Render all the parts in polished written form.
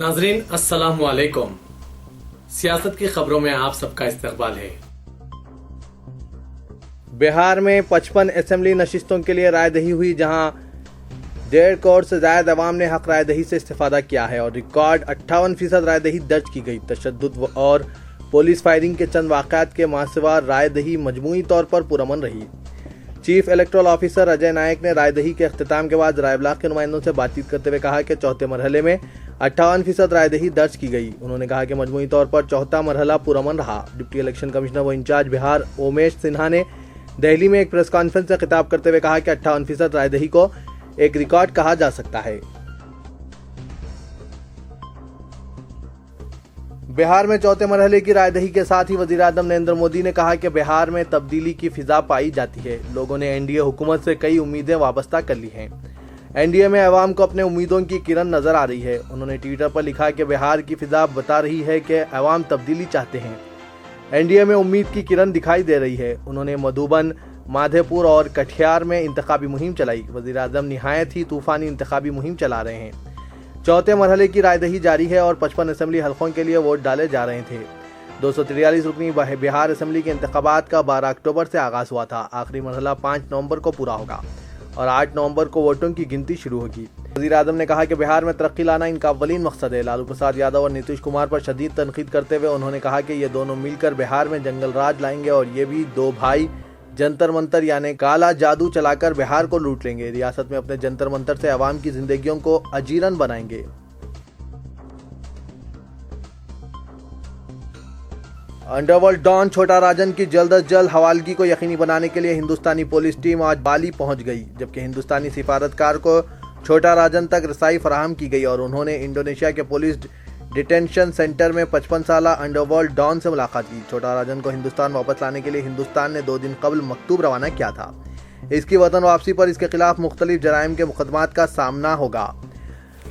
नाजरीन अस्सलाम वालेकुम। सियासत की खबरों में आप सबका इस्तकबाल है। बिहार में 55 असेंबली नशिस्तों के लिए रायदही हुई, जहां 1.5 करोड़ से ज्यादा अवाम ने हक रायदही से इस्तेफादा किया है और रिकॉर्ड 58% रायदही दर्ज की गई। तशद्दुद और पुलिस फायरिंग के चंद वाक़यात के मासिवा रायदही मजमूई तौर पर पुरअमन रही। चीफ इलेक्टोरल ऑफिसर अजय नायक ने रायदही के अख्तिताम के बाद रायबलाग के नुमाइंदों से बातचीत करते हुए कहा कि चौथे मरहले में 58% रायदही दर्ज की गई। उन्होंने कहा कि मजमूई तौर पर चौथा मरहला पुरअमन रहा। डिप्टी इलेक्शन कमिश्नर व इंचार्ज बिहार उमेश सिन्हा ने दिल्ली में एक प्रेस कॉन्फ्रेंस से खिताब करते हुए कहा कि 58% रायदही को एक रिकॉर्ड कहा जा सकता है। बिहार में चौथे मरहले की रायदही के साथ ही वज़ीर-ए-आज़म नरेंद्र मोदी ने कहा कि बिहार में तब्दीली की फिजा पाई जाती है। लोगों ने एनडीए हुकूमत से कई उम्मीदें वाबस्ता कर ली हैं। एनडीए में अवाम को अपने उम्मीदों की किरण नजर आ रही है। उन्होंने ट्विटर पर लिखा कि बिहार की फिजा बता रही है कि अवाम तब्दीली चाहते हैं। एनडीए में उम्मीद की किरण दिखाई दे रही है। उन्होंने मधुबन, माधेपुर और कटिहार में इंतखाबी मुहिम चलाई। वज़ीर-ए-आज़म निहायत ही तूफानी इंतखाबी मुहिम चला रहे हैं। चौथे मरहले की रायदही जारी है और 55 असेंबली हलकों के लिए वोट डाले जा रहे थे। 243 रुकनी बिहार असेंबली के इंतखाबात का 12 अक्टूबर से आगाज हुआ था। आखिरी मरहला 5 नवंबर को पूरा होगा और 8 नवंबर को वोटों की गिनती शुरू होगी। वज़ीर-ए-आज़म ने कहा कि बिहार में तरक्की लाना इनका अव्वलीन मकसद है। लालू प्रसाद यादव और नीतीश कुमार पर शदीद तनकीद करते हुए उन्होंने कहा कि ये दोनों मिलकर बिहार में जंगल राज लाएंगे और ये भी दो भाई जंतर मंतर यानी काला जादू चलाकर बिहार को लूट लेंगे। रियासत में अपने जंतर मंतर से अवाम की जिंदगियों को अजीरन बनाएंगे। अंडरवर्ल्ड डॉन छोटा राजन की जल्द अज जल्द हवालगी को यकीनी बनाने के लिए हिंदुस्तानी पुलिस टीम आज बाली पहुंच गई, जबकि हिंदुस्तानी सिफारतकार को छोटा राजन तक रसाई फराहम की गई और उन्होंने इंडोनेशिया के पुलिस डिटेंशन सेंटर में 55 साला अंडरवर्ल्ड डॉन से मुलाकात की। छोटा राजन को हिंदुस्तान वापस लाने के लिए हिंदुस्तान ने 2 दिन कबल मकतूब रवाना किया था। इसकी वतन वापसी पर इसके खिलाफ मुख्तलिफ जराइम के मुकदमात का सामना होगा।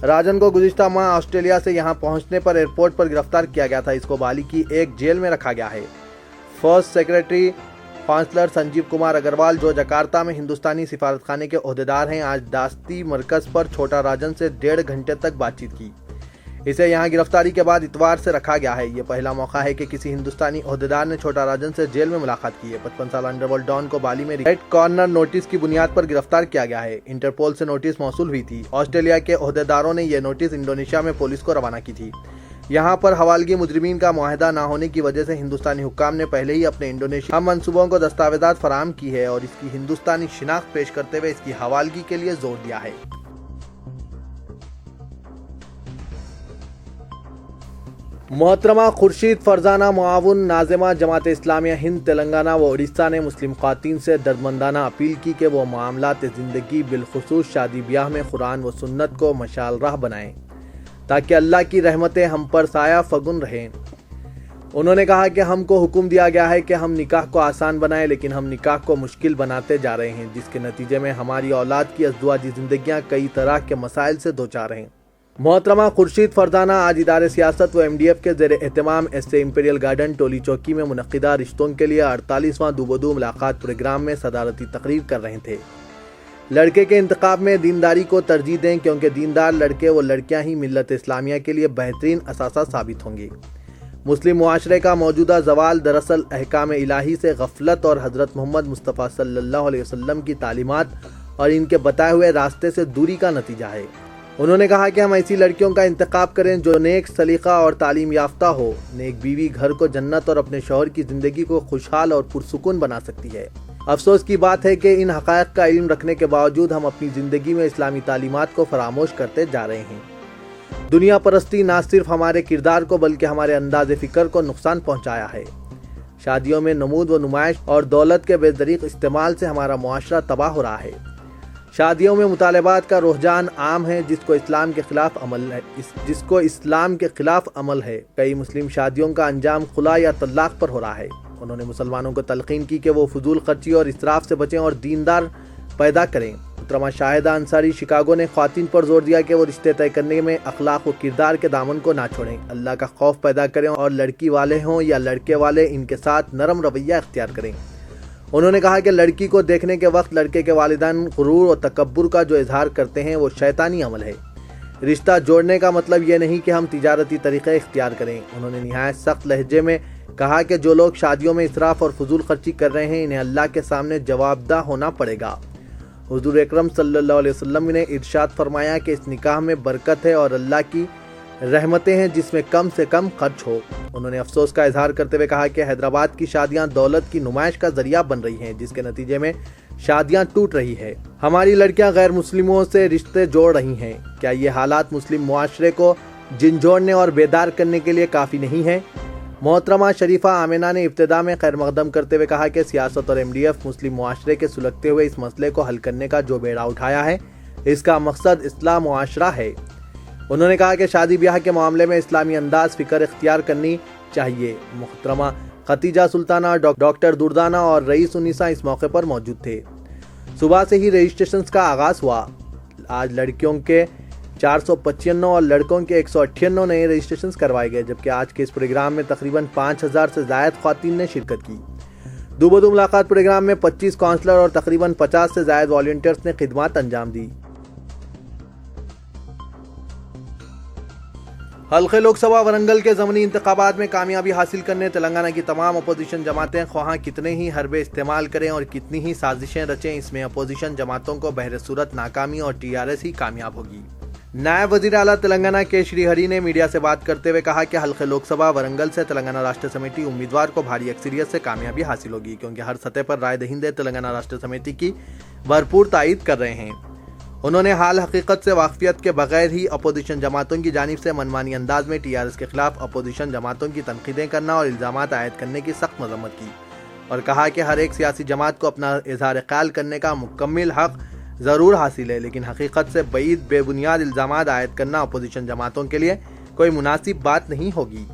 राजन को गुज़िश्ता माह ऑस्ट्रेलिया से यहां पहुंचने पर एयरपोर्ट पर गिरफ्तार किया गया था। इसको बाली की एक जेल में रखा गया है। First secretary counsellor Sanjeev Kumar Agarwal, जो जकार्ता में हिंदुस्तानी सिफारतखाने के ओहदेदार हैं, आज दास्ती मरकज पर छोटा राजन से 1.5 घंटे तक बातचीत की। इसे यहां गिरफ्तारी के बाद इतवार से रखा गया है। ये पहला मौका है कि किसी हिंदुस्तानी ओहदेदार ने छोटा राजन से जेल में मुलाकात की है। 55 साल अंडरवर्ल्ड डॉन को बाली में रेड कॉर्नर नोटिस की बुनियाद पर गिरफ्तार किया गया है। इंटरपोल से नोटिस मौसूल हुई थी। ऑस्ट्रेलिया के ओहदेदारों ने यह नोटिस इंडोनेशिया में पुलिस को रवाना की थी। यहाँ पर हवालगी मुजरिमीन का मुआहदा न होने की वजह से हिंदुस्तानी हुक्काम ने पहले ही अपने इंडोनेशिया मंसूबों को दस्तावेजात फराहम की है और इसकी हिंदुस्तानी शिनाख्त पेश करते हुए इसकी हवालगी के लिए जोर दिया है। मोहतरमा खुर्शीद फरजाना मुआवन नाज़िमा जमात इस्लामिया हिंद तेलंगाना व उड़ीसा ने मुस्लिम ख़वातीन से दर्दमंदाना अपील की कि वो मामलात ज़िंदगी बिलखुसूस शादी ब्याह में कुरान व सुन्नत को मशाल राह बनाएं ताकि अल्लाह की रहमतें हम पर साया फगुन रहें। उन्होंने कहा कि हमको हुक्म दिया गया है कि हम निकाह को आसान बनाएं, लेकिन हम निकाह को मुश्किल बनाते जा रहे हैं, जिसके नतीजे में हमारी औलाद की अज़दवाजी ज़िंदगियाँ कई तरह के मसाइल से दो चार हैं। मोहतरमा खुर्शीद फरजाना आज इदारे सियासत व MDF के ज़ेर एहतमाम एसए इंपीरियल गार्डन टोली चौकी में मुनक्किदा रिश्तों के लिए 48वां दूबदू मुलाकात प्रोग्राम में सदारती तकरीर कर रहे थे। लड़के के इंतखाब में दीनदारी को तरजीह दें, क्योंकि दीनदार लड़के व लड़कियां ही मिल्लत इस्लामिया के लिए बेहतरीन असासा साबित होंगी। मुस्लिम मुआशरे का मौजूदा जवाल दरअसल अहकाम इलाही से गफलत और हज़रत मोहम्मद मुस्तफ़ा सल्लल्लाहु अलैहि वसल्लम की तालीमात और इनके बताए हुए रास्ते से दूरी का नतीजा है। उन्होंने कहा कि हम ऐसी लड़कियों का इंतखाब करें जो नेक सलीका और तालीम याफ्ता हो। नेक बीवी घर को जन्नत और अपने शौहर की ज़िंदगी को खुशहाल और पुरसुकून बना सकती है। अफसोस की बात है कि इन हक़ाइक़ का इल्म रखने के बावजूद हम अपनी ज़िंदगी में इस्लामी तालीमात को फरामोश करते जा रहे हैं। दुनिया परस्ती ना सिर्फ हमारे किरदार को बल्कि हमारे अंदाज़ फ़िक्र को नुकसान पहुँचाया है। शादियों में नमूद व नुमाइश और दौलत के बेदरीक इस्तेमाल से हमारा मुआशरा तबाह हो रहा है। शादियों में मुतालबात का रुझान आम है, जिसको इस्लाम के खिलाफ अमल है। कई मुस्लिम शादियों का अंजाम खुला या तलाक पर हो रहा है। उन्होंने मुसलमानों को तलकीन की कि वो फजूल खर्ची और इसराफ से बचें और दीनदार पैदा करें। मोहतरमा शाहिदा अंसारी शिकागो ने ख्वातीन पर जोर दिया कि वो रिश्ते तय करने में अखलाक व किरदार के दामन को ना छोड़ें, अल्लाह का खौफ पैदा करें और लड़की वाले हों या लड़के वाले इनके साथ नरम रवैया इख्तियार करें। उन्होंने कहा कि लड़की को देखने के वक्त लड़के के वालिदैन गुरूर और तकब्बुर का जो इजहार करते हैं वो शैतानी अमल है। رشتہ جوڑنے کا مطلب یہ نہیں کہ ہم تجارتی طریقے اختیار کریں۔ انہوں نے نہایت سخت لہجے میں کہا کہ جو لوگ شادیوں میں اسراف اور فضول خرچی کر رہے ہیں انہیں اللہ کے سامنے جوابدہ ہونا پڑے گا۔ حضور اکرم صلی اللہ علیہ وسلم نے ارشاد فرمایا کہ اس نکاح میں برکت ہے اور اللہ کی رحمتیں ہیں جس میں کم سے کم خرچ ہو۔ انہوں نے افسوس کا اظہار کرتے ہوئے کہا کہ حیدرآباد کی شادیاں دولت کی نمائش کا ذریعہ بن رہی ہیں، جس کے نتیجے میں شادیاں ٹوٹ رہی ہے۔ ہماری لڑکیاں غیر مسلموں سے رشتے جوڑ رہی ہیں۔ کیا یہ حالات مسلم معاشرے کو جھنجھوڑنے اور بیدار کرنے کے لیے کافی نہیں ہیں؟ محترمہ شریفہ آمنہ نے ابتدا میں خیر مقدم کرتے ہوئے کہا کہ سیاست اور MDF مسلم معاشرے کے سلگتے ہوئے اس مسئلے کو حل کرنے کا جو بیڑا اٹھایا ہے اس کا مقصد اصلاح معاشرہ ہے۔ انہوں نے کہا کہ شادی بیاہ کے معاملے میں اسلامی انداز فکر اختیار کرنی چاہیے۔ محترمہ ختیجہ سلطانہ، ڈاکٹر دردانہ اور رئیس النساء اس موقع پر موجود تھے۔ صبح سے ہی رجسٹریشنز کا آغاز ہوا۔ آج لڑکیوں کے 495 اور لڑکوں کے 198 نئے رجسٹریشنز کروائے گئے، جبکہ آج کے اس پروگرام میں تقریباً 5000 سے زائد خواتین نے شرکت کی۔ دو بدو ملاقات پروگرام میں 25 کونسلر اور تقریباً 50 سے زائد والنٹیئرز نے خدمات انجام دی۔ حلقہ لوک سبھا ورنگل کے ضمنی انتخابات میں کامیابی حاصل کرنے تلنگانہ کی تمام اپوزیشن جماعتیں خواہاں کتنے ہی حربے استعمال کریں اور کتنی ہی سازشیں رچیں، اس میں اپوزیشن جماعتوں کو بہر صورت ناکامی اور TRS ہی کامیاب ہوگی۔ نائب وزیر اعلیٰ تلنگانہ کے شری ہری نے میڈیا سے بات کرتے ہوئے کہا کہ حلقہ لوک سبھا ورنگل سے تلنگانہ راشٹر سمیتی امیدوار کو بھاری اکثریت سے کامیابی حاصل ہوگی، کیونکہ ہر سطح پر رائے دہندے تلنگانہ راشٹر سمیتی کی بھرپور تائید کر رہے ہیں۔ انہوں نے حال حقیقت سے واقفیت کے بغیر ہی اپوزیشن جماعتوں کی جانب سے منمانی انداز میں TRS کے خلاف اپوزیشن جماعتوں کی تنقیدیں کرنا اور الزامات عائد کرنے کی سخت مذمت کی، اور کہا کہ ہر ایک سیاسی جماعت کو اپنا اظہار خیال کرنے کا مکمل حق ضرور حاصل ہے، لیکن حقیقت سے بعید بے بنیاد الزامات عائد کرنا اپوزیشن جماعتوں کے لیے کوئی مناسب بات نہیں ہوگی۔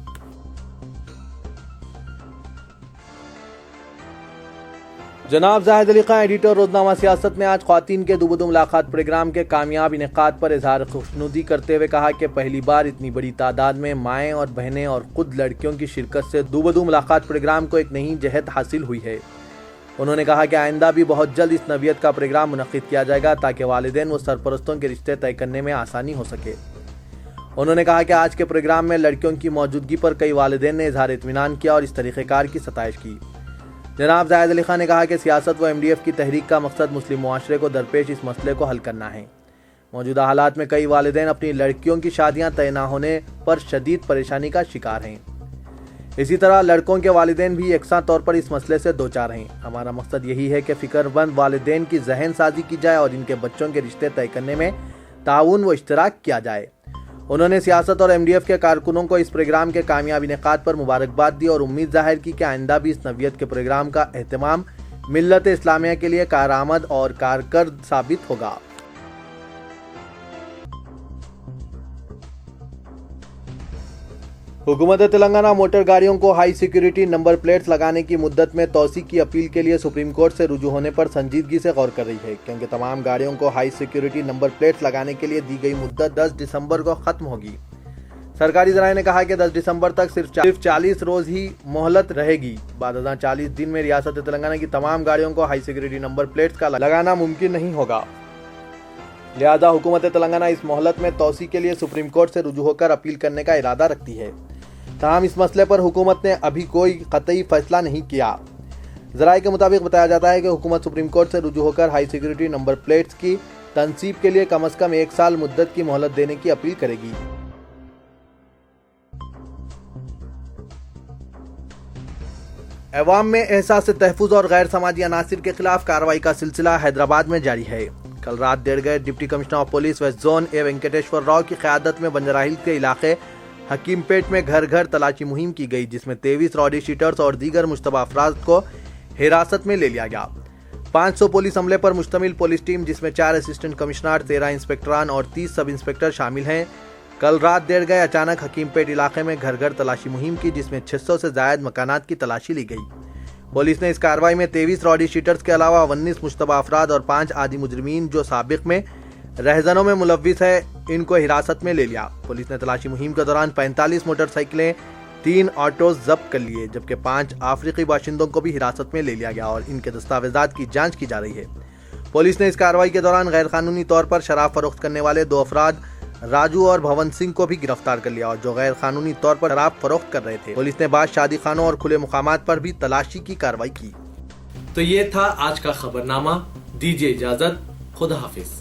جناب زاہد علی خان، ایڈیٹر روزنامہ سیاست نے آج خواتین کے دو بدو ملاقات پروگرام کے کامیاب انعقاد پر اظہار خوشنودی کرتے ہوئے کہا کہ پہلی بار اتنی بڑی تعداد میں مائیں اور بہنیں اور خود لڑکیوں کی شرکت سے دو بدو ملاقات پروگرام کو ایک نئی جہت حاصل ہوئی ہے۔ انہوں نے کہا کہ آئندہ بھی بہت جلد اس نوعیت کا پروگرام منعقد کیا جائے گا تاکہ والدین و سرپرستوں کے رشتے طے کرنے میں آسانی ہو سکے۔ انہوں نے کہا کہ آج کے پروگرام میں لڑکیوں کی موجودگی پر کئی والدین نے اظہار اطمینان کیا اور اس طریقہ کار کی ستائش کی۔ جناب زاہد علی خان نے کہا کہ سیاست و MDF کی تحریک کا مقصد مسلم معاشرے کو درپیش اس مسئلے کو حل کرنا ہے۔ موجودہ حالات میں کئی والدین اپنی لڑکیوں کی شادیاں طے نہ ہونے پر شدید پریشانی کا شکار ہیں۔ اسی طرح لڑکوں کے والدین بھی یکساں طور پر اس مسئلے سے دوچار ہیں۔ ہمارا مقصد یہی ہے کہ فکر مند والدین کی ذہن سازی کی جائے اور ان کے بچوں کے رشتے طے کرنے میں تعاون و اشتراک کیا جائے۔ انہوں نے سیاست اور MDF کے کارکنوں کو اس پروگرام کے کامیاب انعقاد پر مبارکباد دی اور امید ظاہر کی کہ آئندہ بھی اس نوعیت کے پروگرام کا اہتمام ملت اسلامیہ کے لیے کارآمد اور کارکرد ثابت ہوگا۔ حکومت تلنگانہ موٹر گاڑیوں کو ہائی سیکیورٹی نمبر پلیٹس لگانے کی مدت میں توسیع کی اپیل کے لیے سپریم کورٹ سے رجوع ہونے پر سنجیدگی سے غور کر رہی ہے، کیونکہ تمام گاڑیوں کو ہائی سیکیورٹی نمبر پلیٹس لگانے کے لیے دی گئی مدت 10 دسمبر کو ختم ہوگی۔ سرکاری ذرائع نے کہا کہ 10 دسمبر تک صرف 40 روز ہی مہلت رہے گی۔ بعد ازاں 40 دن میں ریاست تلنگانہ کی تمام گاڑیوں کو ہائی سیکیورٹی نمبر پلیٹس کا لگانا ممکن نہیں ہوگا، لہذا حکومت تلنگانہ اس مہلت میں توسیع کے لیے سپریم کورٹ سے رجوع ہو کر اپیل کرنے کا ارادہ رکھتی ہے۔ تاہم اس مسئلے پر حکومت نے ابھی کوئی قطعی فیصلہ نہیں کیا۔ ذرائع کے مطابق بتایا جاتا ہے کہ حکومت سپریم کورٹ سے رجوع ہو کر ہائی سیکیورٹی نمبر پلیٹس کی تنصیب کے لیے کم از کم 1 سال مدت کی مہلت دینے کی اپیل کرے گی۔ عوام میں احساس تحفظ اور غیر سماجی عناصر کے خلاف کارروائی کا سلسلہ حیدرآباد میں جاری ہے۔ کل رات 1:30 deputy commissioner of police west zone A Venkateshwar Rao کی قیادت میں بنجارہ ہلز کے علاقے حکیم پیٹ میں گھر گھر تلاشی مہم کی گئی، جس میں 23 راڈی شیٹرز اور دیگر مشتبہ افراد کو حراست میں لے لیا گیا۔ 500 پولیس عملے پر مشتمل پولیس ٹیم، جس میں 4 اسسٹنٹ کمشنر، 13 انسپکٹران اور 30 سب انسپکٹر شامل ہیں، کل رات 1:30 اچانک حکیم پیٹ علاقے میں گھر گھر تلاشی مہم کی، جس میں 600 سے زائد مکانات کی تلاشی لی گئی۔ پولیس نے اس کارروائی میں 23 راڈی شیٹرز کے علاوہ 19 مشتبہ افراد اور 5 عادی مجرمین جو سابق میں رہزنوں میں ملوث ہے ان کو حراست میں لے لیا۔ پولیس نے تلاشی مہم کے دوران 45 موٹر سائیکلیں، 3 آٹوز ضبط کر لیے، جبکہ 5 افریقی باشندوں کو بھی حراست میں لے لیا گیا اور ان کے دستاویزات کی جانچ کی جا رہی ہے۔ پولیس نے اس کارروائی کے دوران غیر قانونی طور پر شراب فروخت کرنے والے 2 افراد راجو اور بھون سنگھ کو بھی گرفتار کر لیا اور جو غیر قانونی طور پر شراب فروخت کر رہے تھے۔ پولیس نے بعض شادی خانوں اور کھلے مقامات پر بھی تلاشی کی کارروائی کی۔ تو یہ تھا آج کا خبرنامہ، دیجیے اجازت، خدا حافظ۔